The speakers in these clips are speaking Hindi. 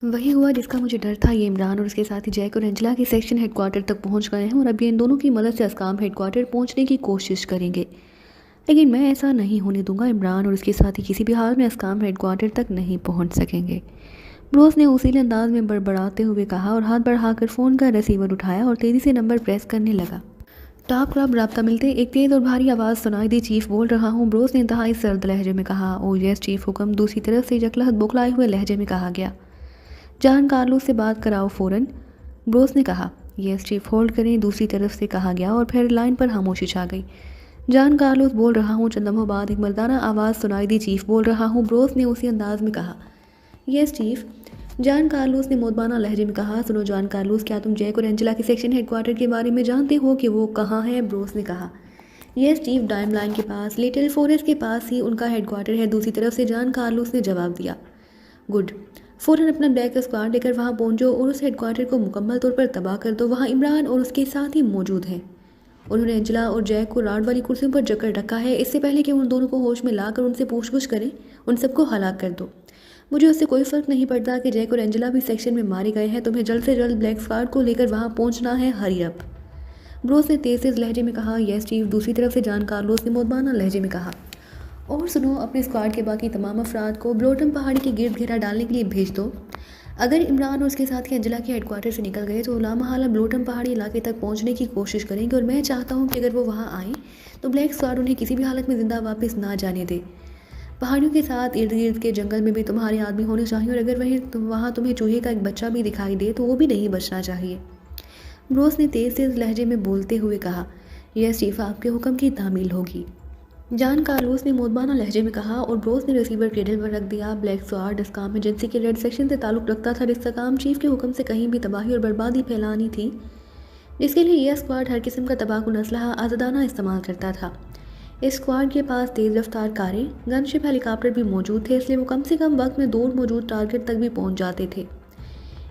वही हुआ जिसका मुझे डर था। ये इमरान और उसके साथी जैक और एंजेला के सेक्शन हेडक्वार्टर तक पहुंच गए हैं और अब ये इन दोनों की मदद से अस्काम हेडक्वार्टर पहुंचने की कोशिश करेंगे। लेकिन मैं ऐसा नहीं होने दूंगा। इमरान और उसके साथी किसी भी हाल में अस्काम हेडक्वार्टर तक नहीं पहुंच सकेंगे। ब्रोस ने उसीले अंदाज में बड़बड़ाते हुए कहा और हाथ बढ़ाकर फ़ोन का रिसीवर उठाया और तेज़ी से नंबर प्रेस करने लगा। टॉप क्लब राब्ता मिलते एक तेज़ और भारी आवाज़ सुनाई दी। चीफ बोल रहा हूँ, ब्रोस ने इंतहाई सर्द लहजे में कहा। ओ यस चीफ, हुक्म। दूसरी तरफ से जकलहत बुखलाए हुए लहजे में कहा गया। जान कार्लोस से बात कराओ फ़ौरन, ब्रोस ने कहा। यस चीफ, होल्ड करें, दूसरी तरफ से कहा गया और फिर लाइन पर खामोशी छा गई। जान कार्लोस बोल रहा हूँ, चंद लम्हों बाद एक मर्दाना आवाज़ सुनाई दी। चीफ बोल रहा हूँ, ब्रोस ने उसी अंदाज में कहा। यस चीफ, जान कार्लोस ने मोदबाना लहजे में कहा। सुनो जान कार्लोस, क्या तुम जैक और एंजेला के सेक्शन हेडक्वार्टर के बारे में जानते हो कि वो कहाँ है? ब्रोस ने कहा। यस चीफ, डाइम लाइन के पास, लिटिल फॉरेस्ट के पास ही उनका हेडक्वार्टर है, दूसरी तरफ से जान कार्लोस ने जवाब दिया। गुड, फ़ौरन अपना ब्लैक स्क्वाड लेकर वहाँ पहुँचो और उस हेडक्वार्टर को मुकम्मल तौर पर तबाह कर दो। वहाँ इमरान और उसके साथ ही मौजूद हैं। उन्होंने एंजेला और जैक को राड वाली कुर्सियों पर जकड़ रखा है। इससे पहले कि उन दोनों को होश में लाकर उनसे पूछगछ करें, उन सबको हलाक कर दो। मुझे उससे कोई फ़र्क नहीं पड़ता कि जैक और एंजेला भी सेक्शन में मारे गए हैं। तुम्हें जल्द से जल्द ब्लैक स्क्वाड को लेकर वहाँ पहुँचना है। हरी अप, ब्रोस ने तेज़ लहजे में कहा। यस चीफ, दूसरी तरफ से जान कार्लोस ने मोदबाना लहजे में कहा। और सुनो, अपने स्क्वाड के बाकी तमाम अफराद को ब्रोटम पहाड़ी के गिर्द घेरा डालने के लिए भेज दो। अगर इमरान और उसके साथी एंजेला के हेडक्वार्टर से निकल गए तो लामहला ब्रोटम पहाड़ी इलाके तक पहुंचने की कोशिश करेंगे और मैं चाहता हूं कि अगर वो वहां आए तो ब्लैक स्क्वाड उन्हें किसी भी हालत में ज़िंदा वापस ना जाने दे। पहाड़ियों के साथ इर्द गिर्द के जंगल में भी तुम्हारे आदमी होने चाहिए और अगर वहाँ तुम्हें चूहे का एक बच्चा भी दिखाई दे तो वो भी नहीं बचना चाहिए। ब्रोस ने तेज़ लहजे में बोलते हुए कहा। यस चीफ, आपके हुक्म की तामील होगी, जान कार्लोस ने मोदबाना लहजे में कहा और ब्रोस ने रिसीवर टेबल पर रख दिया। ब्लैक स्क्वाड अस्काम एजेंसी के रेड सेक्शन से ताल्लुक़ रखता था, जिसका काम चीफ के हुक्म से कहीं भी तबाही और बर्बादी फैलानी थी, जिसके लिए यह स्क्वाड हर किस्म का तबाहकुन असलहा आज़ादाना इस्तेमाल करता था। इस स्क्वाड के पास तेज़ रफ्तार कारें, गनशिप, हेलीकॉप्टर भी मौजूद थे, इसलिए वो कम से कम वक्त में दूर मौजूद टारगेट तक भी पहुँच जाते थे।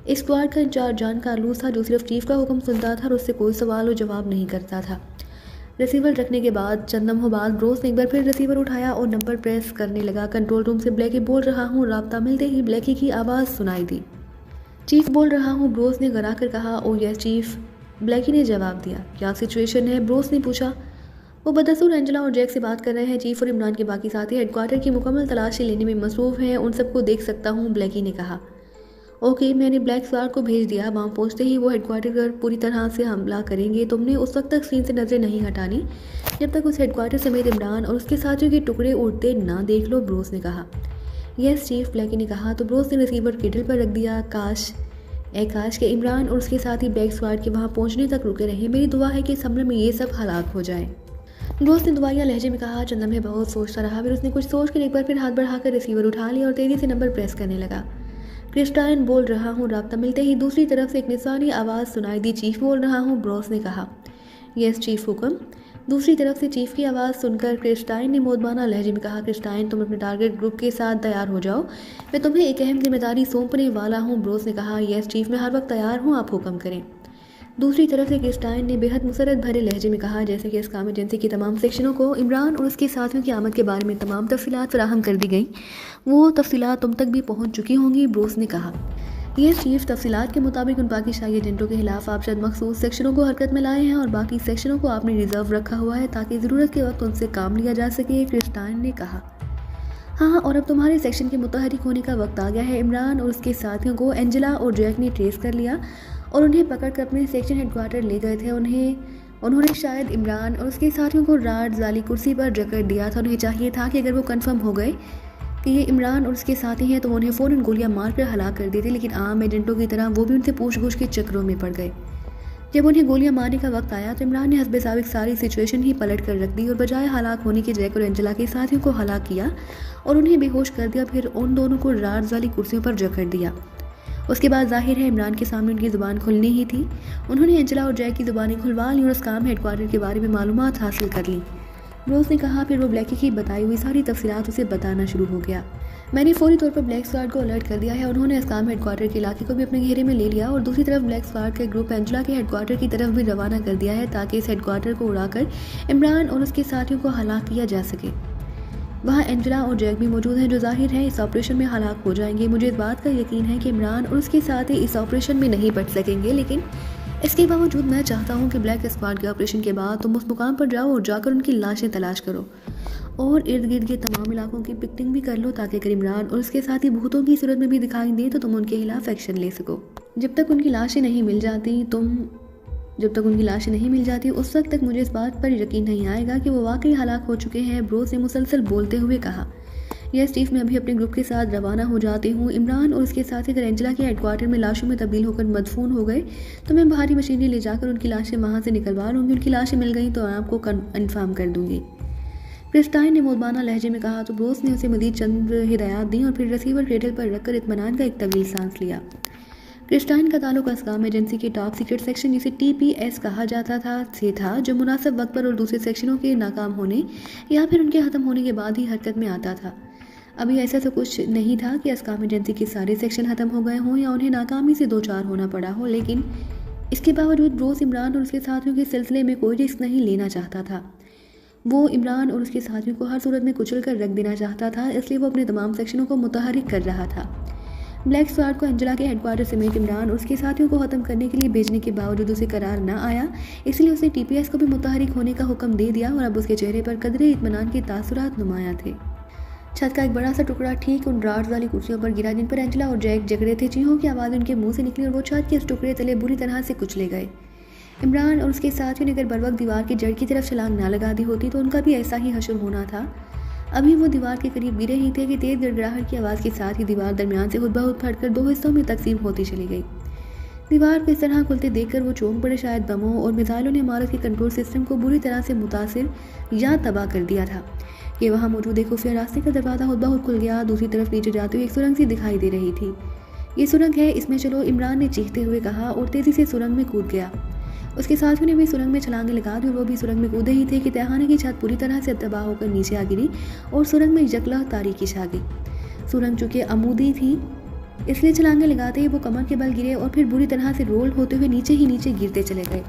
इस स्क्वाड का इंचार्ज जान कार्लोस था, जो सिर्फ चीफ का हुक्म सुनता था और उससे कोई सवाल और जवाब नहीं करता था। रिसीवर रखने के बाद चंद लम्हों बाद ब्रोस ने एक बार फिर रिसीवर उठाया और नंबर प्रेस करने लगा। कंट्रोल रूम से ब्लैकी बोल रहा हूँ, राब्ता मिलते ही ब्लैकी की आवाज़ सुनाई दी। चीफ बोल रहा हूँ, ब्रोस ने गरा कर कहा। ओ यस चीफ, ब्लैकी ने जवाब दिया। क्या सिचुएशन है? ब्रोस ने पूछा। वो बदसूर एंजेला और जैक से बात कर रहे हैं। चीफ और इमरान के बाकी साथी हेडक्वार्टर की मुकम्मल तलाशी लेने में मसरूफ़ हैं, उन सबको देख सकता हूँ, ब्लैकी ने कहा। ओके, मैंने ब्लैक स्क्वाड को भेज दिया। वहाँ पहुँचते ही वो हेडक्वार्टर पर पूरी तरह से हमला करेंगे। तुमने उस वक्त तक स्क्रीन से नज़रें नहीं हटानी जब तक उस हेडक्वार्टर समेत इमरान और उसके साथियों के टुकड़े उड़ते ना देख लो, ब्रोस ने कहा। यस चीफ, ब्लैकी ने कहा तो ब्रोस ने रिसीवर केटल पर रख दिया। काश के इमरान और उसके साथी ब्लैक स्क्वाड के वहाँ पहुँचने तक रुके रहे। मेरी दुआ है कि इस हमले में ये सब हलाक हो जाए, ब्रोस ने दुआया लहजे में कहा। चंद लम्हे बहुत सोचता रहा, फिर उसने कुछ सोच कर एक बार फिर हाथ बढ़ाकर रिसीवर उठा लिया और तेज़ी से नंबर प्रेस करने लगा। क्रिस्टाइन बोल रहा हूँ, राब्ता मिलते ही दूसरी तरफ से एक निसानी आवाज़ सुनाई दी। चीफ बोल रहा हूँ, ब्रोस ने कहा। यस चीफ, हुक्म। दूसरी तरफ से चीफ की आवाज़ सुनकर क्रिस्टाइन ने मोदबाना लहजे में कहा। क्रिस्टाइन, तुम अपने टारगेट ग्रुप के साथ तैयार हो जाओ, मैं तुम्हें एक अहम जिम्मेदारी सौंपने वाला हूँ, ब्रोस ने कहा। यस चीफ, मैं हर वक्त तैयार हूँ, आप हुक्म करें। दूसरी तरफ से क्रिस्टाइन ने बेहद मुसरत भरे लहजे में कहा। जैसे कि अस्काम एजेंसी की तमाम सेक्शनों को इमरान और उसके साथियों की आमद के बारे में तमाम तफसीलात फराहम कर दी गई, वो तफसीलात तुम तक भी पहुँच चुकी होंगी, ब्रोस ने कहा। ये चीफ, तफसीलात के मुताबिक उन पाकिस्तानी एजेंटों के खिलाफ आप शायद मखसूस सेक्शनों को हरकत में लाए हैं और बाकी सेक्शनों को आपने रिजर्व रखा हुआ है ताकि ज़रूरत के वक्त उनसे काम लिया जा सके, क्रिस्टाइन ने कहा। हाँ, और अब तुम्हारे सेक्शन के मुतहरिक होने का वक्त आ गया है। इमरान और उसके साथियों को एंजेला और जैक ने ट्रेस कर लिया और उन्हें पकड़ कर अपने सेक्शन हेडक्वार्टर ले गए थे। उन्होंने शायद इमरान और उसके साथियों को राड जाली कुर्सी पर जकड़ दिया था। उन्हें चाहिए था कि अगर वो कन्फर्म हो गए कि ये इमरान और उसके साथी हैं तो उन्हें फ़ौरन गोलियां मारकर हलाक कर देते, लेकिन आम एजेंटों की तरह वो भी उनसे पूछ-गछ के चक्करों में पड़ गए। जब उन्हें गोलियां मारने का वक्त आया तो इमरान ने हस्बे साबिक सारी सिचुएशन ही पलट कर रख दी और बजाय हलाक होने के जैक और एंजेला के साथियों को हलाक किया और उन्हें बेहोश कर दिया। फिर उन दोनों को राड वाली कुर्सियों पर जकड़ दिया। उसके बाद जाहिर है इमरान के सामने उनकी ज़ुबान खुलनी ही थी। उन्होंने एंजेला और जैक की ज़ुबानें खुलवा ली और उस काम हेडक्वार्टर के बारे में मालूमात हासिल कर ली, ब्रोस ने कहा। फिर वो ब्लैकी की बताई हुई सारी तफसीलात उसे बताना शुरू हो गया। मैंने फौरी तौर पर ब्लैक स्क्वाड को अलर्ट कर दिया है। उन्होंने अस्काम हेडक्वार्टर के इलाके को भी अपने घेरे में ले लिया और दूसरी तरफ ब्लैक स्क्वाड का ग्रुप एंजेला के हेडक्वार्टर की तरफ भी रवाना कर दिया है ताकि इस हेडक्वार्टर को उड़ाकर इमरान और उसके साथियों को हलाक किया जा सके। वहाँ एंजेला और जैक भी मौजूद हैं, जो जाहिर है इस ऑपरेशन में हलाक हो जाएंगे। मुझे इस बात का यकीन है कि इमरान और उसके साथी इस ऑपरेशन में नहीं बच सकेंगे, लेकिन इसके बावजूद मैं चाहता हूँ कि ब्लैक स्क्वाड के ऑपरेशन के बाद तुम उस मुकाम पर जाओ और जाकर उनकी लाशें तलाश करो और इर्द गिर्द के तमाम इलाकों की पिकनिक भी कर लो, ताकि अगर इमरान और उसके साथी भूतों की सूरत में भी दिखाई दे तो तुम उनके खिलाफ एक्शन ले सको। जब तक उनकी लाशें नहीं मिल जाती उस वक्त तक मुझे इस बात पर यकीन नहीं आएगा कि वो वाकई हलाक हो चुके हैं, ब्रोस ने मुसलसल बोलते हुए कहा। यह स्टीव, मैं अभी अपने ग्रुप के साथ रवाना हो जाती हूँ। इमरान और उसके साथी अगर एंजेला के हेडक्वार्टर में लाशों में तब्दील होकर मदफून हो गए तो मैं भारी मशीनरी ले जाकर उनकी लाशें वहाँ से निकलवा लूँगी। उनकी लाशें मिल गई तो आपको इन्फॉर्म कर दूँगी। क्रिस्टाइन ने मोदबाना लहजे में कहा तो ब्रोस ने उसे मजीद चंद हिदायत दी और फिर रिसीवर टेबल पर रखकर इत्मीनान का एक तवील सांस लिया। क्रिस्टाइन का ताल्लुक असकाम एजेंसी के टॉप सीक्रेट सेक्शन जिसे TPS कहा जाता था, जो मुनासिब वक्त पर और दूसरे सेक्शनों के नाकाम होने या फिर उनके ख़त्म होने के बाद ही हरकत में आता था। अभी ऐसा तो कुछ नहीं था कि असकाम एजेंसी के सारे सेक्शन ख़त्म हो गए हों या उन्हें नाकामी से दो चार होना पड़ा हो, लेकिन इसके बावजूद ब्रोस इमरान और उसके साथियों के सिलसिले में कोई रिस्क नहीं लेना चाहता था। वो इमरान और उसके साथियों को हर सूरत में कुचल कर रख देना चाहता था, इसलिए वो अपने तमाम सेक्शनों को मुतहरिक कर रहा था। ब्लैक स्क्वाड को एंजेला के हेडक्वार्टर समेत इमरान और उसके साथियों को ख़त्म करने के लिए भेजने के बावजूद उसे करार न आया, इसलिए उसने TPS को भी मुतहरिक होने का हुक्म दे दिया और अब उसके चेहरे पर कदरे इत्मीनान के तासुरात नुमाया थे। छत का एक बड़ा सा टुकड़ा ठीक उन ड्रार्स वाली कुर्सियों पर गिरा जिन पर एंजेला और जैक जगड़े थे। चीहों की आवाज़ उनके मुंह से निकली और वो छत के इस टुकड़े तले बुरी तरह से कुचले गए। इमरान और उसके साथियों ने अगर बर वक्त दीवार की जड़ की तरफ छलांग ना लगा दी होती तो उनका भी ऐसा ही हश्र होना था। अभी वो दीवार के करीब गिरे ही थे कि तेज गड़गड़ाहट की आवाज़ के साथ ही दीवार दरमियान से खुद ब खुद फटकर दो हिस्सों में तकसीम होती चली गई। दीवार को इस तरह खुलते देखकर वो चौंक पड़े। शायद बमों और मिसाइलों ने इमारत के कंट्रोल सिस्टम को बुरी तरह से मुतासिर या तबाह कर दिया था कि वहाँ मौजूद एक खुफिया रास्ते का दरवाज़ा खुद ब खुद खुल गया। दूसरी तरफ नीचे जाते हुए एक सुरंग सी दिखाई दे रही थी। ये सुरंग है, इसमें चलो, इमरान ने चीखते हुए कहा और तेज़ी से सुरंग में कूद गया। उसके साथियों ने भी सुरंग में छलांगे लगा दी और वो भी सुरंग में कूदे ही थे कि तहखाने की छत पूरी तरह से तबाह होकर नीचे आ गिरी और सुरंग में यकला तारीकी छा गई। सुरंग चूँकि अमूदी थी इसलिए छलांगे लगाते ही वो कमर के बल गिरे और फिर बुरी तरह से रोल होते हुए नीचे ही नीचे गिरते चले गए।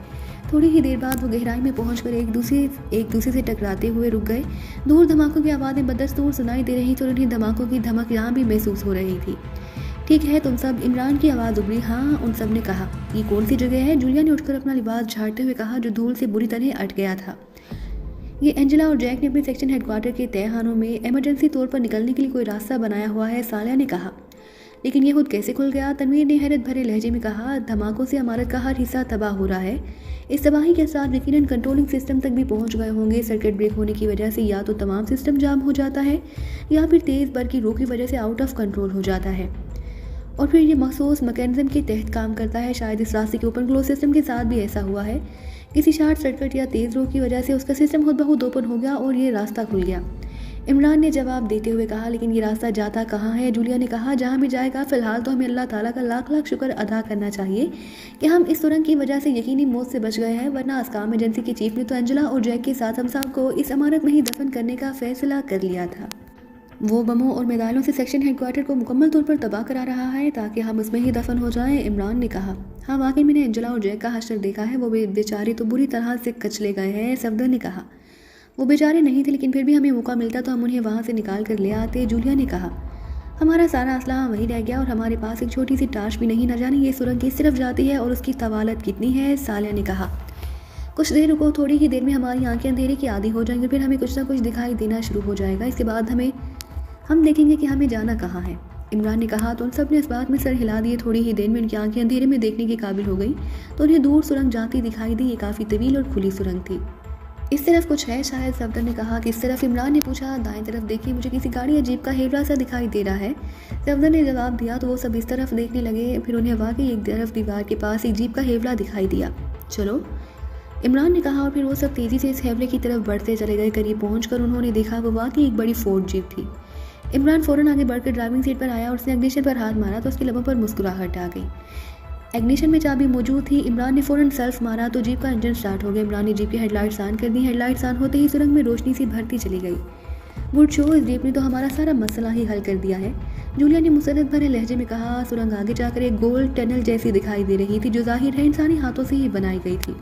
थोड़ी ही देर बाद वो गहराई में पहुंचकर एक दूसरे से टकराते हुए रुक गए। दूर धमाकों की आवाज़ें बदस्तूर सुनाई दे रही थी और उन्हें धमाकों की धमक यहाँ भी महसूस हो रही थी। ठीक है तुम सब, इमरान की आवाज़ उभरी। हाँ, उन सब ने कहा। ये कौन सी जगह है? जूलिया ने उठकर अपना लिबास झाड़ते हुए कहा, जो धूल से बुरी तरह अट गया था। ये एंजेला और जैक ने अपने सेक्शन हेडक्वार्टर के तहखानों में इमरजेंसी तौर पर निकलने के लिए कोई रास्ता बनाया हुआ है, सालिया ने कहा। लेकिन ये खुद कैसे खुल गया? तनवीर ने हैरत भरे लहजे में कहा। धमाकों से इमारत का हर हिस्सा तबाह हो रहा है। इस तबाही के साथ यकीनन कंट्रोलिंग सिस्टम तक भी पहुंच गए होंगे। सर्किट ब्रेक होने की वजह से या तो तमाम सिस्टम जाम हो जाता है या फिर तेज़ बर्फ की रो की वजह से आउट ऑफ कंट्रोल हो जाता है और फिर ये मखसूस मैकेनिज्म के तहत काम करता है। शायद इस रास्ते के ओपन क्लोज सिस्टम के साथ भी ऐसा हुआ है। किसी शार्ट सर्किट या तेज़ रो की वजह से उसका सिस्टम खुद ब खुद ओपन हो गया और ये रास्ता खुल गया। इमरान ने जवाब देते हुए कहा। लेकिन ये रास्ता जाता कहाँ है? जूलिया ने कहा। जहाँ भी जाएगा, फ़िलहाल तो हमें अल्लाह ताला का लाख लाख शुक्र अदा करना चाहिए कि हम इस सुरंग की वजह से यकीनी मौत से बच गए हैं, वरना असकाम एजेंसी के चीफ ने तो एंजेला और जैक के साथ हम साहब को इस इमारत में ही दफन करने का फैसला कर लिया था। वो बमों और मिसाइलों से सेक्शन हेडक्वार्टर को मुकम्मल तौर पर तबाह करा रहा है ताकि हम उसमें ही दफन हो जाएं, इमरान ने कहा। हाँ, वाकई मैंने एंजेला और जैक का हश्र देखा है। वो बेचारे तो बुरी तरह से कचले गए हैं, सफदर ने कहा। वो बेचारे नहीं थे, लेकिन फिर भी हमें मौका मिलता तो हम उन्हें वहाँ से निकाल कर ले आते, जूलिया ने कहा। हमारा सारा असलाह वहीं रह गया और हमारे पास एक छोटी सी टार्च भी नहीं। न जाने ये सुरंग किस तरफ जाती है और उसकी तवालत कितनी है, सालिया ने कहा। कुछ देर रुको, थोड़ी ही देर में हमारी आंखें अंधेरे की आदी हो जाएंगी, फिर हमें कुछ ना कुछ दिखाई देना शुरू हो जाएगा। इसके बाद हम देखेंगे कि हमें जाना कहाँ है, इमरान ने कहा। तो उन सब ने इस बात में सर हिला दिए। थोड़ी ही देर में उनकी आंखें अंधेरे में देखने के काबिल हो गई तो उन्हें दूर सुरंग जाती दिखाई दी। ये काफ़ी तवील और खुली सुरंग थी। इस तरफ कुछ है शायद, सफदर ने कहा। किस तरफ? इमरान ने पूछा। दाएं तरफ देखिए, मुझे किसी गाड़ी या जीप का हेवड़ा सा दिखाई दे रहा है, सफदर ने जवाब दिया। तो वो सब इस तरफ देखने लगे। फिर उन्हें वाकई एक तरफ दीवार के पास एक जीप का हेवड़ा दिखाई दिया। चलो, इमरान ने कहा और फिर वो सब तेज़ी से इस हेवड़े की तरफ बढ़ते चले गए। करीब पहुंचकर उन्होंने देखा वो वाकई एक बड़ी फोर्ड जीप थी। इमरान फ़ौरन आगे बढ़कर ड्राइविंग सीट पर आया और उसने इग्निशन पर हाथ मारा तो उसके लबों पर मुस्कुराहट आ गई। इग्निशन में चाबी मौजूद थी। इमरान ने फ़ौरन सेल्फ मारा तो जीप का इंजन स्टार्ट हो गया। इमरान ने जीप की हेडलाइट्स ऑन कर दी। हेडलाइट्स ऑन होते ही सुरंग में रोशनी सी भरती चली गई। गुड शो, इस जीप ने तो हमारा सारा मसला ही हल कर दिया है, जूलिया ने मुसरत भरे लहजे में कहा। सुरंग आगे जाकर एक गोल टनल जैसी दिखाई दे रही थी जो जाहिर है इंसानी हाथों से ही बनाई गई थी।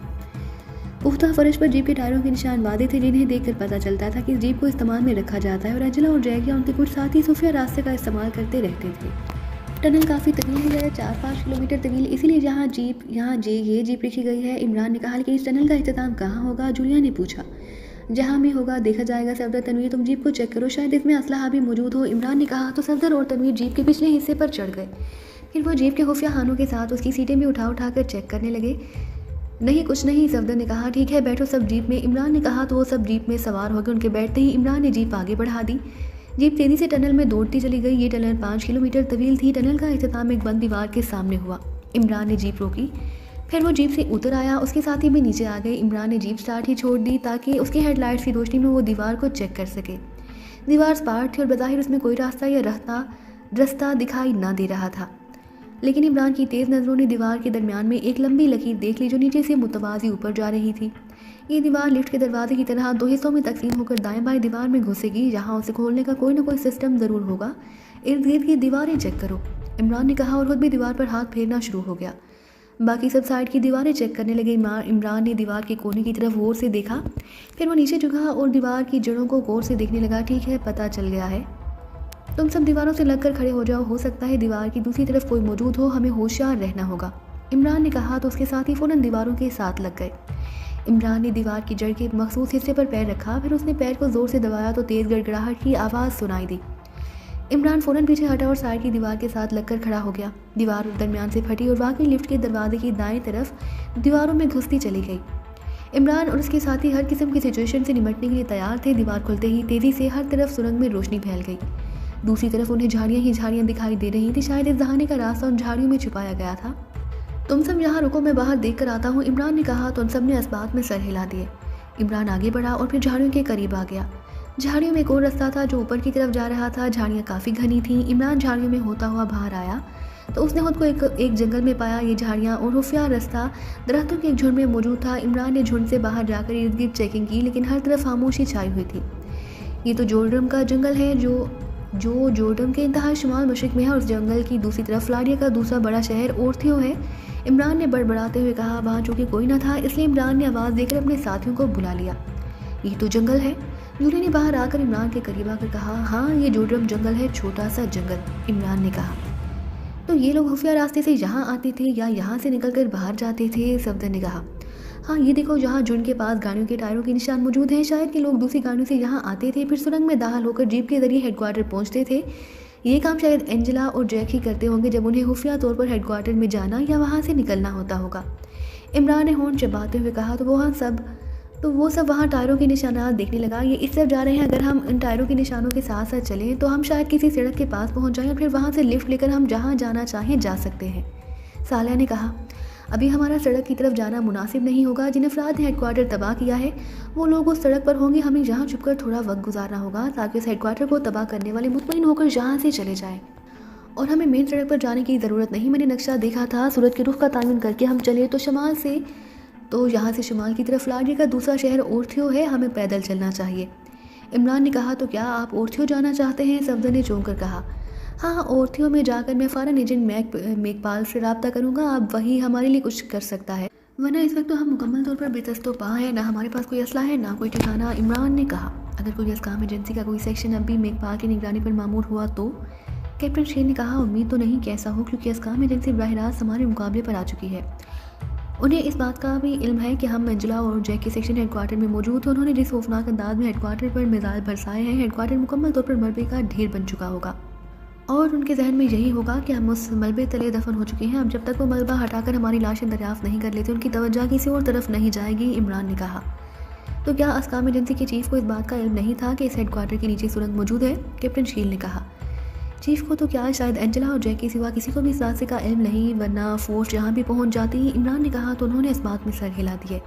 पुख्ता फर्श पर जीप के टायरों के निशान वादे थे, जिन्हें देखकर पता चलता था कि इस जीप को इस्तेमाल में रखा जाता है और अंजला और जैक या उनके कुछ साथी खुफिया रास्ते का इस्तेमाल करते रहते थे। टनल काफ़ी तवील है, 4-5 किलोमीटर तवील, इसीलिए यहाँ ये जीप रखी गई है। इमरान ने कहा, लेकिन इस टनल का इख्तिताम कहाँ होगा? जूलिया ने पूछा। जहाँ भी होगा देखा जाएगा सफदर। तनवीर, तुम जीप को चेक करो, शायद इसमें असलहा भी मौजूद हो। इमरान ने कहा। तो सफदर और तनवीर जीप के पिछले हिस्से पर चढ़ गए। फिर वो जीप के खुफिया खानों के साथ उसकी सीटें भी उठा कर चेक करने लगे। नहीं, कुछ नहीं, सफदर ने कहा। ठीक है, बैठो सब जीप में, इमरान ने कहा। तो वो सब जीप में सवार हो गए। उनके बैठते ही इमरान ने जीप आगे बढ़ा दी। जीप तेजी से टनल में दौड़ती चली गई। ये टनल 5 किलोमीटर तवील थी। टनल का इख्तिताम एक बंद दीवार के सामने हुआ। इमरान ने जीप रोकी, फिर वो जीप से उतर आया। उसके साथी भी नीचे आ गए। इमरान ने जीप स्टार्ट ही छोड़ दी ताकि उसकी हेडलाइट्स की रोशनी में वो दीवार को चेक कर सके। दीवार स्पार्ट थी और बज़ाहिर उसमें कोई रास्ता या रास्ता दिखाई ना दे रहा था, लेकिन इमरान की तेज़ नज़रों ने दीवार के दरमियान में एक लंबी लकीर देख ली जो नीचे से मुतवाज़ी ऊपर जा रही थी। ये दीवार लिफ्ट के दरवाजे की तरह 2 हिस्सों में तकसीम होकर दाएं बाएं दीवार में घुसेगी, जहां उसे खोलने का कोई ना कोई सिस्टम ज़रूर होगा। इर्द गिर्द की दीवारें चेक करो, इमरान ने कहा और खुद भी दीवार पर हाथ फेरना शुरू हो गया। बाकी सब साइड की दीवारें चेक करने लगे। इमरान ने दीवार के कोने की तरफ गौर से देखा, फिर वो नीचे झुका और दीवार की जड़ों को गौर से देखने लगा। ठीक है, पता चल गया है। तुम सब दीवारों से लगकर खड़े हो जाओ, हो सकता है दीवार की दूसरी तरफ कोई मौजूद हो, हमें होशियार रहना होगा, इमरान ने कहा। तो उसके साथ ही फ़ौरन दीवारों के साथ लग गए। इमरान ने दीवार की जड़ के एक मखसूस हिस्से पर पैर रखा, फिर उसने पैर को ज़ोर से दबाया तो तेज़ गड़गड़ाहट की आवाज़ सुनाई दी। इमरान फ़ौरन पीछे हटा और साइड की दीवार के साथ लगकर खड़ा हो गया। दीवार दरमियान से फटी और वाकई लिफ्ट के दरवाजे की दाएं तरफ दीवारों में घुसती चली गई। इमरान और उसके साथी हर किस्म की सिचुएशन से निपटने के लिए तैयार थे। दीवार खुलते ही तेज़ी से हर तरफ सुरंग में रोशनी फैल गई। दूसरी तरफ उन्हें झाड़ियाँ ही झाड़ियाँ दिखाई दे रही थी। शायद इस जहाने का रास्ता उन झाड़ियों में छुपाया गया था। तुम सब यहाँ रुको, मैं बाहर देख कर आता हूँ, इमरान ने कहा। तो उन सब ने इस्बात में सर हिला दिए। इमरान आगे बढ़ा और फिर झाड़ियों के करीब आ गया। झाड़ियों में एक और रास्ता था जो ऊपर की तरफ जा रहा था। झाड़ियाँ काफ़ी घनी थीं। इमरान झाड़ियों में होता हुआ बाहर आया तो उसने खुद को एक जंगल में पाया। ये झाड़ियाँ और खुफिया रास्ता दरख्तों के एक झुंड में मौजूद था। इमरान ने झुंड से बाहर जाकर इर्द गिर्द चेकिंग की, लेकिन हर तरफ खामोशी छाई हुई थी। ये तो जोर्डम का जंगल है जो जोर्डम के इंतहा शुमाल मशरिक में है, और उस जंगल की दूसरी तरफ फ्लारिया का दूसरा बड़ा शहर ओर्थियो है, इमरान ने बड़बड़ाते हुए कहा। वहाँ चूँकि कोई न था, इसलिए इमरान ने आवाज़ देकर अपने साथियों को बुला लिया। ये तो जंगल है, जूली ने बाहर आकर इमरान के करीब आकर कहा। हाँ, ये जोर्डम जंगल है, छोटा सा जंगल, इमरान ने कहा। तो ये लोग खुफिया रास्ते से यहाँ आते थे या यहाँ से निकलकर बाहर जाते थे? सफदर ने कहा। हाँ, ये देखो, जहाँ झुंड के पास गाड़ियों के टायरों के निशान मौजूद हैं। शायद कि लोग दूसरी गाड़ियों से यहाँ आते थे, फिर सुरंग में दाखिल होकर जीप के जरिए हेडक्वार्टर पहुँचते थे। ये काम शायद एंजेला और जैक ही करते होंगे जब उन्हें खुफिया तौर पर हेडक्वार्टर में जाना या वहाँ से निकलना होता होगा, इमरान ने होंठ चबाते हुए कहा। तो वो सब वहाँ टायरों के निशानात देखने लगा। ये इस तरफ जा रहे हैं, अगर हम इन टायरों के निशानों के साथ साथ चलें तो हम शायद किसी सड़क के पास पहुँच जाएं और फिर वहाँ से लिफ्ट लेकर हम जहाँ जाना चाहें जा सकते हैं, सालिया ने कहा। अभी हमारा सड़क की तरफ जाना मुनासिब नहीं होगा। जिन अफराद ने हेडक्वार्टर तबाह किया है वो लोग उस सड़क पर होंगे। हमें यहाँ छुपकर थोड़ा वक्त गुजारना होगा ताकि उस हेडक्वार्टर को तबाह करने वाले मुतमईन होकर यहाँ से चले जाएं, और हमें मेन सड़क पर जाने की ज़रूरत नहीं। मैंने नक्शा देखा था, सूरज के रुख का तामीन करके हम चले तो यहाँ से शुमाल की तरफ फ्लारिया का दूसरा शहर ओर्थियो है, हमें पैदल चलना चाहिए, इमरान ने कहा। तो क्या आप ओर्थियो जाना चाहते हैं? सफदर ने चौंक कर कहा। हाँ, ओर्थियो में जाकर मैं फॉरेन एजेंट मेकपाल से रब्ता करूँगा। अब वही हमारे लिए कुछ कर सकता है, वरना इस वक्त तो हम मुकम्मल तौर पर बेदस्तो पा हैं, ना हमारे पास कोई असला है ना कोई ठिकाना, इमरान ने कहा। अगर कोई अस्काम एजेंसी का कोई सेक्शन अब भी मेकपाल की निगरानी पर मामूर हुआ तो? कैप्टन शेर ने कहा। उम्मीद तो नहीं कि ऐसा हो, क्योंकि अस्काम एजेंसी बराह रास्त हमारे मुकाबले पर आ चुकी है। उन्हें इस बात का भी इल्म है कि हम एंजेला और जैक के सेक्शन हेडक्वार्टर में मौजूद थे। उन्होंने जिस खौफनाक अंदाज में हेडक्वार्टर पर मिसाइल बरसाए हैं, हेडक्वार्टर मुकम्मल तौर पर मलबे का ढेर बन चुका होगा, और उनके जहन में यही होगा कि हम उस मलबे तले दफन हो चुके हैं। अब जब तक वो मलबा हटाकर हमारी लाशें दरियाफ्त नहीं कर लेते, उनकी तवज्जो किसी और तरफ नहीं जाएगी, इमरान ने कहा। तो क्या अस्काम एजेंसी के चीफ को इस बात का इल्म नहीं था कि इस हेडक्वार्टर के नीचे सुरंग मौजूद है? कैप्टन शील ने कहा। चीफ को तो क्या, शायद एंजेला और जैक के सिवा किसी को भी इस बात से का इल्म नहीं, वरना फोर्स जहाँ भी पहुँच जाती, इमरान ने कहा। तो उन्होंने इस बात में सर हिला दिए।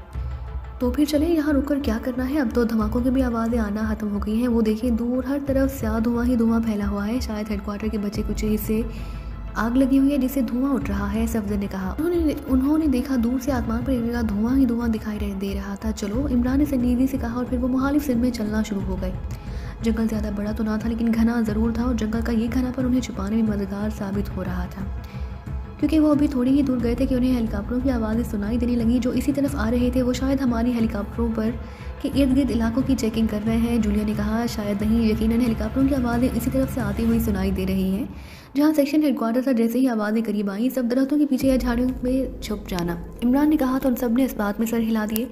तो फिर चले, यहाँ रुककर क्या करना है? अब तो धमाकों की भी आवाज़ें आना खत्म हो गई हैं। वो देखिए, दूर हर तरफ स्याह धुआं ही धुआं फैला हुआ है। शायद हेडक्वार्टर के बचे कुछ हिस्से आग लगी हुई है जिससे धुआं उठ रहा है, सफदर ने कहा। उन्होंने देखा दूर से आसमान पर एक जगह धुआं ही धुआं दिखाई दे रहा था। चलो, इमरान ने संजीदगी से कहा, और फिर वो मुखालिफ सिर में चलना शुरू हो गए। जंगल ज़्यादा बड़ा तो ना था, लेकिन घना ज़रूर था, और जंगल का ये घनापन उन्हें छुपाने में मददगार साबित हो रहा था। क्योंकि वो अभी थोड़ी ही दूर गए थे कि उन्हें हेलीकॉप्टरों की आवाज़ें सुनाई देने लगी जो इसी तरफ आ रहे थे। वो शायद हमारी हेलीकॉप्टरों पर के इर्द गिर्द इलाकों की चेकिंग कर रहे हैं। जूलिया ने कहा, शायद नहीं, यकीनन हेलीकॉप्टरों की आवाज़ें इसी तरफ से आती हुई सुनाई दे रही हैं जहाँ सेक्शन हेडक्वार्टर था। जैसे ही आवाज़ें करीब आई, सब दरख्तों के पीछे या झाड़ियों में छुप जाना। इमरान ने कहा तो उन सब ने इस बात में सर हिला दिए।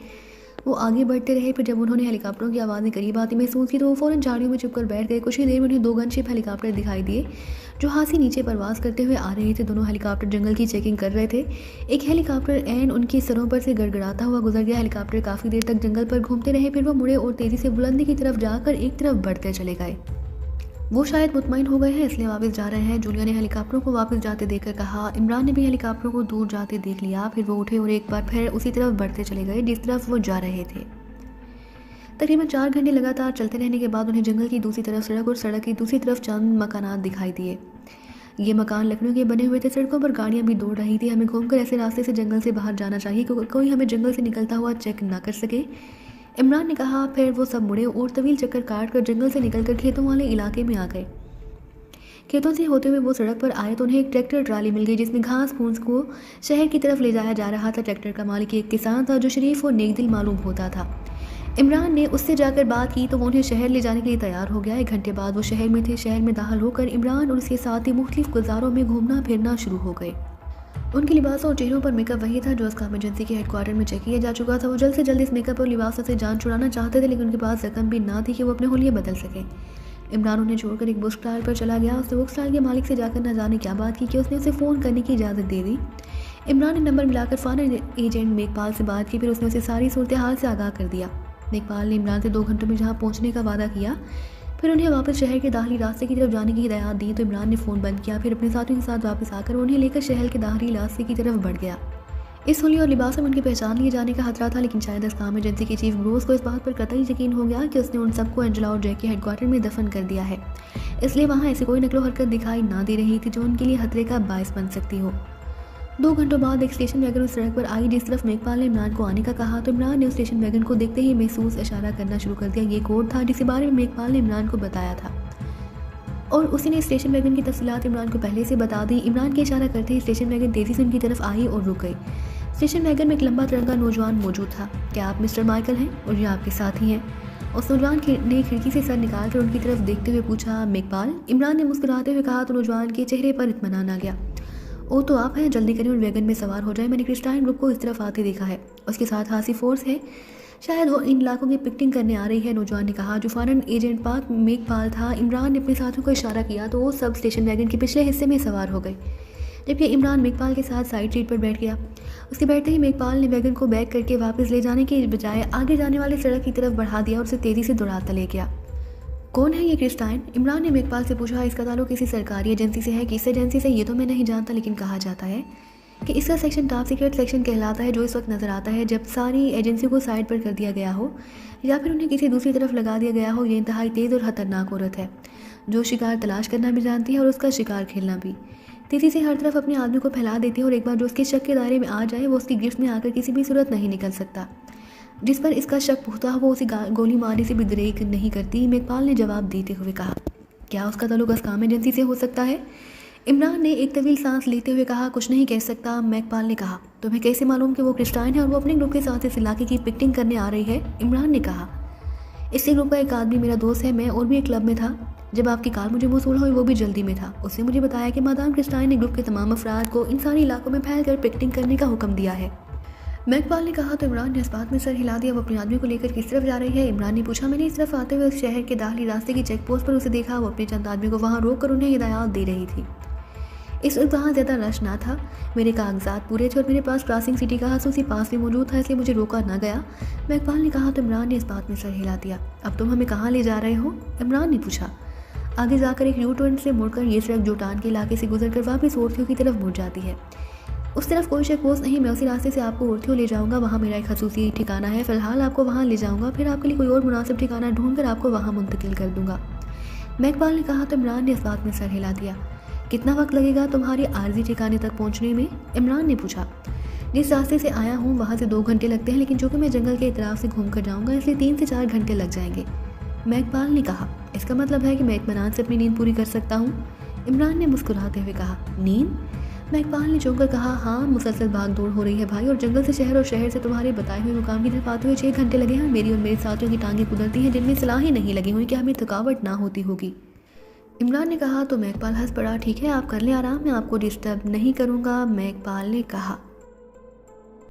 वो आगे बढ़ते रहे। फिर जब उन्होंने हेलीकॉप्टरों की आवाज़ें करीब आती महसूस की तो वो फ़ौरन झाड़ियों में छुपकर बैठ गए। कुछ ही देर में उन्हें 2 गनशिप हेलीकॉप्टर दिखाई दिए जो हाथी नीचे परवास करते हुए आ रहे थे। दोनों हेलीकॉप्टर जंगल की चेकिंग कर रहे थे। एक हेलीकॉप्टर एन उनके सरों पर से गड़गड़ाता हुआ गुजर गया। हेलीकॉप्टर काफ़ी देर तक जंगल पर घूमते रहे। फिर वो मुड़े और तेज़ी से बुलंदी की तरफ जाकर एक तरफ बढ़ते चले गए। वो शायद मुतमईन हो गए हैं इसलिए वापस जा रहे हैं। जूलिया ने हेलीकॉप्टरों को वापस जाते देखकर कहा। इमरान ने भी हेलीकॉप्टरों को दूर जाते देख लिया। फिर वो उठे और एक बार फिर उसी तरफ बढ़ते चले गए जिस तरफ वो जा रहे थे। तकरीबन 4 घंटे लगातार चलते रहने के बाद उन्हें जंगल की दूसरी तरफ सड़क और सड़क की दूसरी तरफ चंद मकानात दिखाई दिए। ये मकान लकड़ियों के बने हुए थे। सड़कों पर गाड़ियां भी दौड़ रही थी। हमें घूमकर ऐसे रास्ते से जंगल से बाहर जाना चाहिए क्योंकि कोई हमें जंगल से निकलता हुआ चेक ना कर सके, इमरान ने कहा। फिर वो सब मुड़े और तवील चक्कर काट कर जंगल से निकलकर खेतों वाले इलाके में आ गए। खेतों से होते हुए वो सड़क पर आए तो उन्हें एक ट्रैक्टर ट्राली मिल गई जिसमें घास फूस को शहर की तरफ ले जाया जा रहा था। ट्रैक्टर का मालिक एक किसान था जो शरीफ और नेकदिल मालूम होता था। इमरान ने उससे जाकर बात की तो वो उन्हें शहर ले जाने के लिए तैयार हो गया। 1 घंटे बाद वो शहर में थे। शहर में दाखिल होकर इमरान और उसके साथी मुख्तलिफ गुजारों में घूमना फिरना शुरू हो गए। उनके लिबासों और चेहरों पर मेकअप वही था जो अस्काम एजेंसी के हेडक्वार्टर में चेक किया जा चुका था। वो जल्द से जल्द इस मेकअप और लिबासों से जान छुड़ाना चाहते थे लेकिन उनके पास रकम भी ना थी कि वो अपने हुलिये बदल सके। इमरान उन्हें छोड़कर एक बुक स्टॉल पर चला गया। उसने बुक स्टॉल के मालिक से जाकर न जाने क्या बात की कि उसने उसे फ़ोन करने की इजाज़त दे दी। इमरान ने नंबर मिलाकर फाइनल एजेंट मेघपाल से बात की। फिर उसने उसे सारी सूरत हाल से आगाह कर दिया। मेघपाल ने इमरान से 2 घंटों में जहाँ पहुँचने का वादा किया। फिर उन्हें वापस शहर के दाखिली रास्ते की तरफ जाने की हिदायत दी तो इमरान ने फ़ोन बंद किया। फिर अपने साथियों के साथ वापस आकर उन्हें लेकर शहर के दाखिली रास्ते की तरफ बढ़ गया। इस हुलिया और लिबास में उनकी पहचान लिए जाने का खतरा था लेकिन शायद अस्काम एजेंसी के चीफ ब्रोस को इस बात पर कतई यकीन हो गया कि उसने उन सबको एंजेला और जैक के हेडक्वार्टर में दफन कर दिया है। इसलिए वहाँ ऐसी कोई नकलो हरकत दिखाई ना दे रही थी जो उनके लिए खतरे का बायस बन सकती हो। 2 घंटों बाद एक स्टेशन वैगन उस सड़क पर आई जिस तरफ मेघपाल ने इमरान को आने का कहा तो इमरान ने उस स्टेशन वैगन को देखते ही महसूस इशारा करना शुरू कर दिया। ये कोड था जिसके बारे में मेघपाल ने इमरान को बताया था और उसी ने स्टेशन वैगन की तफसीलात इमरान को पहले से बता दी। इमरान के इशारा करते ही स्टेशन वैगन तेज़ी से उनकी तरफ आई और रुक गई। स्टेशन वैगन में एक लंबा तिरंगा नौजवान मौजूद था। क्या आप मिस्टर माइकल हैं और ये आपके साथी हैं? उस नौजवान ने खिड़की से सर निकाल कर उनकी तरफ देखते हुए पूछा। मेघपाल, इमरान ने मुस्कुराते हुए कहा तो नौजवान के चेहरे पर इत्मीनान आ गया। ओ तो आप हैं, जल्दी करें और वैगन में सवार हो जाए। मैंने क्रिस्टाइन ग्रुप को इस तरफ आते देखा है। उसके साथ हासी फोर्स है, शायद वो इन इलाकों की पिकटिंग करने आ रही है, नौजवान ने कहा जो फॉरन एजेंट पाक मेघपाल था। इमरान ने अपने साथियों को इशारा किया तो वो सब स्टेशन वैगन के पिछले हिस्से में सवार हो गए जबकि इमरान मेघपाल के साथ साइड सीट पर बैठ गया। उसके बैठते ही मेघपाल ने वैगन को बैक करके वापस ले जाने के बजाय आगे जाने वाली सड़क की तरफ बढ़ा दिया और उसे तेज़ी से दौड़ाता ले गया। कौन है ये क्रिस्टाइन? इमरान ने मेघपाल से पूछा। इसका ताल्लुक किसी सरकारी एजेंसी से है। किस एजेंसी से ये तो मैं नहीं जानता लेकिन कहा जाता है कि इसका सेक्शन टॉप सीक्रेट सेक्शन कहलाता है जो इस वक्त नज़र आता है जब सारी एजेंसी को साइड पर कर दिया गया हो या फिर उन्हें किसी दूसरी तरफ लगा दिया गया हो। ये इंतहाई तेज़ और ख़तरनाक औरत है जो शिकार तलाश करना भी जानती है और उसका शिकार खेलना भी। तेज़ी से हर तरफ अपने आदमी को फैला देती है और एक बार जो उसके शक के दायरे में आ जाए वो उसकी गिरफ्त में आकर किसी भी सूरत नहीं निकल सकता। जिस पर इसका शक पुख्ता हो वो उसे गोली मारने से भी दरेक नहीं करती। मेघपाल ने जवाब देते हुए कहा। क्या उसका ताल्लुक अस्काम एजेंसी से हो सकता है? इमरान ने एक तवील सांस लेते हुए कहा। कुछ नहीं कह सकता, मेघपाल ने कहा। तुम्हें कैसे मालूम कि वो क्रिस्टाइन है और वो अपने ग्रुप के साथ इस इलाके की पिकटिंग करने आ रही है? इमरान ने कहा। इसी ग्रुप का एक आदमी मेरा दोस्त है। मैं और भी एक क्लब में था। जब आपकी कार मुझे मौसूल हुई वो भी जल्दी में था। उसने मुझे बताया कि मादाम क्रिस्टाइन ने ग्रुप के तमाम अफराद को इन सारे इलाकों में फैल कर पिकटिंग करने का हुक्म दिया है। मेघपाल ने कहा तो इमरान ने इस बात में सर हिला दिया। वो अपने आदमी को लेकर किस तरफ जा रही है? इमरान ने पूछा। मैंने इस तरफ आते हुए उस शहर के दाखिली रास्ते की चेक पोस्ट पर उसे देखा। वो अपने चंद आदमी को वहाँ रोक कर उन्हें हिदायत दे रही थी। इस वक्त वहाँ ज़्यादा रश ना था। मेरे कागजात पूरे थे और मेरे पास क्रॉसिंग सिटी का खसूसी पास भी मौजूद था इसलिए मुझे रोका ना गया। मेघपाल ने कहा तो इमरान ने इस बात में सर हिला दिया। अब तुम हमें कहाँ ले जा रहे हो? इमरान ने पूछा। आगे जाकर एक यू टर्न से मुड़कर ये सड़क जोटान के इलाके से गुजरकर वापस ओरथियों की तरफ मुड़ जाती है। उस तरफ कोई चेक पोस्ट नहीं। मैं उसी रास्ते से आपको ओरथियों ले जाऊंगा। वहाँ मेरा एक खसूसी ठिकाना है। फ़िलहाल आपको वहाँ ले जाऊंगा, फिर आपके लिए कोई और मुनासिब ठिकाना ढूंढकर आपको वहाँ मुंतकिल कर दूंगा। मेघपाल ने कहा तो इमरान ने इस बात में सर हिला दिया। कितना वक्त लगेगा तुम्हारे आर्जी ठिकाने तक पहुँचने में? इमरान ने पूछा। जिस रास्ते से आया हूँ वहाँ से 2 घंटे लगते हैं लेकिन चूँकि मैं जंगल के इतराफ से घूम कर जाऊँगा इसलिए 3 से 4 घंटे लग जाएंगे। मेघपाल ने कहा। इसका मतलब है कि मैं इत्मीनान से अपनी नींद पूरी कर सकता हूँ? इमरान ने मुस्कुराते हुए कहा। नींद? महकपाल ने चौंक कर कहा, हाँ मुसलसल भाग दौड़ हो रही है भाई, और जंगल से शहर और शहर से तुम्हारे बताए हुए मुकाम की तरफ आते हुए 6 घंटे लगे हैं। मेरी और मेरे साथियों की टांगें कुदरती हैं जिनमें सलाहें नहीं लगी हुई कि हमें थकावट ना होती होगी। इमरान ने कहा। तो महकपाल हंस पड़ा। ठीक है, आप कर लें आराम, मैं आपको डिस्टर्ब नहीं करूँगा। महकपाल ने कहा।